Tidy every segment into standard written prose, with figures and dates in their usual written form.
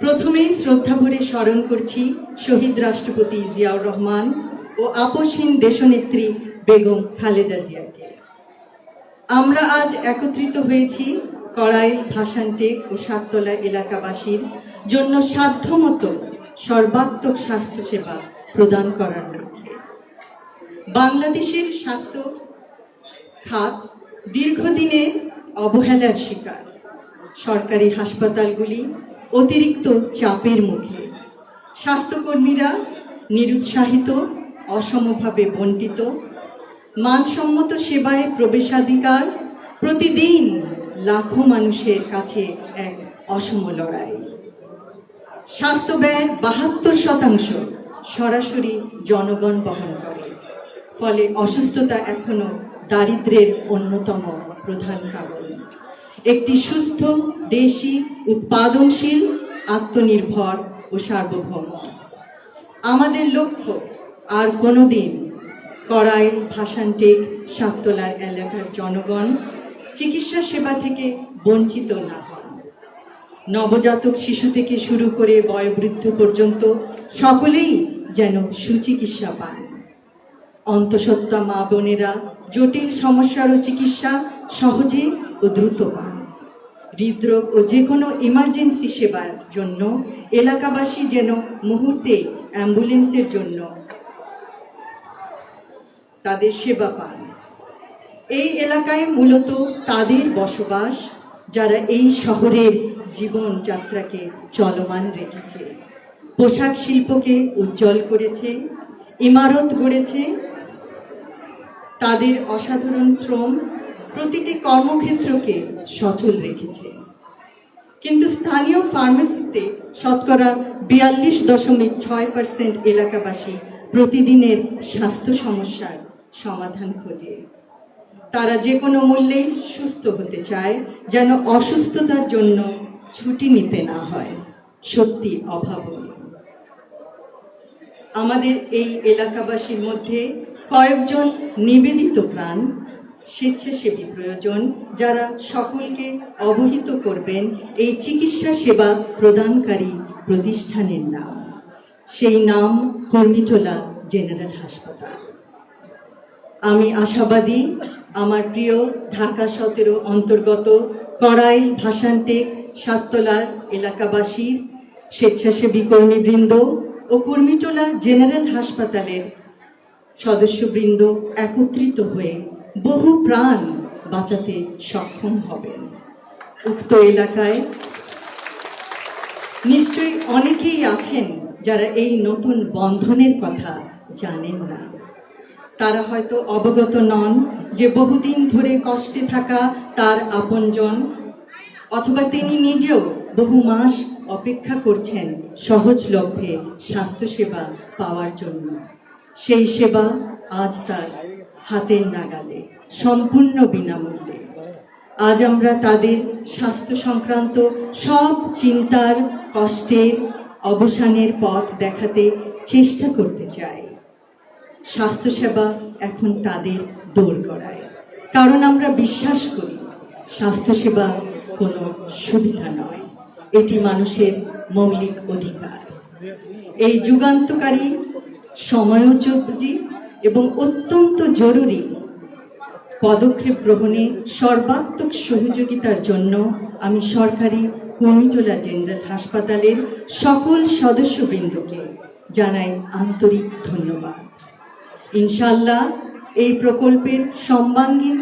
প্রথমেই শ্রদ্ধা ভরে স্মরণ করছি শহীদ রাষ্ট্রপতি জিয়াউর রহমান ও আপসহীন দেশনেত্রী বেগম খালেদা জিয়াকে। আমরা আজ একত্রিত হয়েছি কড়াইল, ভাসানটেক ও সাততলা এলাকাবাসীর জন্য সাধ্যমতো সর্বাত্মক স্বাস্থ্যসেবা প্রদান করার লক্ষ্যে। বাংলাদেশের স্বাস্থ্য খাত দীর্ঘদিনের অবহেলার শিকার। সরকারি হাসপাতালগুলি অতিরিক্ত চাপের মুখে, স্বাস্থ্যকর্মীরা নিরুৎসাহিত, অসমভাবে বণ্টিত, মানসম্মত সেবায় প্রবেশাধিকার প্রতিদিন লাখো মানুষের কাছে এক অসম লড়াই। স্বাস্থ্য ব্যয়ের ৭২% সরাসরি জনগণ বহন করে, ফলে অসুস্থতা এখনো দারিদ্র্যের অন্যতম প্রধান কারণ। একটি সুস্থ, দেশি, উৎপাদনশীল, আত্মনির্ভর ও সার্বভৌম আমাদের লক্ষ্য। আর কোনোদিন কড়াইল, ভাসানটেক, সাততলার এলাকার জনগণ চিকিৎসা সেবা থেকে বঞ্চিত না হন। নবজাতক শিশু থেকে শুরু করে বয়োবৃদ্ধ পর্যন্ত সকলেই যেন সুচিকিৎসা পান। অন্তঃসত্ত্বা মা বোনেরা জটিল সমস্যারও চিকিৎসা সহজে ও দ্রুত পান। হৃদরোগ ও যে কোনো ইমার্জেন্সি সেবার জন্য এলাকাবাসী যেন মুহূর্তে অ্যাম্বুলেন্সের জন্য তাদের সেবা পান। এই এলাকায় মূলত তাদের বসবাস যারা এই শহরের জীবনযাত্রাকে চলমান রেখেছে, পোশাক শিল্পকে উজ্জ্বল করেছে, ইমারত গড়েছে। তাদের অসাধারণ শ্রম প্রতিটি কর্মক্ষেত্রকে সচল রেখেছে। কিন্তু স্থানীয় ফার্মেসিতে শতকরা ৪২.৬% এলাকাবাসী প্রতিদিনের স্বাস্থ্য সমস্যার সমাধান খোঁজে। তারা যে কোনো মূল্যেই সুস্থ হতে চায়, যেন অসুস্থতার জন্য ছুটি নিতে না হয়। সত্যি অভাবনীয়। আমাদের এই এলাকাবাসীর মধ্যে কয়েকজন নিবেদিত প্রাণ স্বেচ্ছাসেবী প্রয়োজন, যারা সকলকে অবহিত করবেন এই চিকিৎসা সেবা প্রদানকারী প্রতিষ্ঠানের নাম। সেই নাম কর্মীটোলা জেনারেল হাসপাতাল। আমি আশাবাদী আমার প্রিয় ঢাকা ১৭ অন্তর্গত কড়াইল, ভাসানটেক, সাততলার এলাকাবাসীর স্বেচ্ছাসেবী কর্মীবৃন্দ ও কর্মীটোলা জেনারেল হাসপাতালের সদস্যবৃন্দ একত্রিত হয়ে বহু প্রাণ বাঁচাতে সক্ষম হবেন। উক্ত এলাকায় নিশ্চয়ই অনেকেই আছেন যারা এই নতুন বন্ধনের কথা জানেন না। তারা হয়তো অবগত নন যে বহুদিন ধরে কষ্টে থাকা তার আপনজন, অথবা তিনি নিজেও বহু মাস অপেক্ষা করছেন সহজলভ্যে স্বাস্থ্যসেবা পাওয়ার জন্য। সেই সেবা আজ তার হাতের নাগালে, সম্পূর্ণ বিনামূল্যে। আজ আমরা তাদের স্বাস্থ্য সংক্রান্ত সব চিন্তার, কষ্টের অবসানের পথ দেখাতে চেষ্টা করতে চাই। স্বাস্থ্যসেবা এখন তাদের দোরগোড়ায়, কারণ আমরা বিশ্বাস করি স্বাস্থ্যসেবা কোনো সুবিধা নয়, এটি মানুষের মৌলিক অধিকার। এই যুগান্তকারী, সময়োপযোগী এবং অত্যন্ত জরুরি পদক্ষেপ গ্রহণে সর্বাত্মক সহযোগিতার জন্য আমি সরকারি কর্মীটোলা জেনারেল হাসপাতালের সকল সদস্যবৃন্দকে জানাই আন্তরিক ধন্যবাদ। ইনশাআল্লাহ এই প্রকল্পের সর্বাঙ্গীন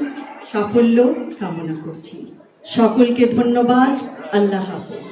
সাফল্য কামনা করছি। সকলকে ধন্যবাদ। আল্লাহ হাফেজ।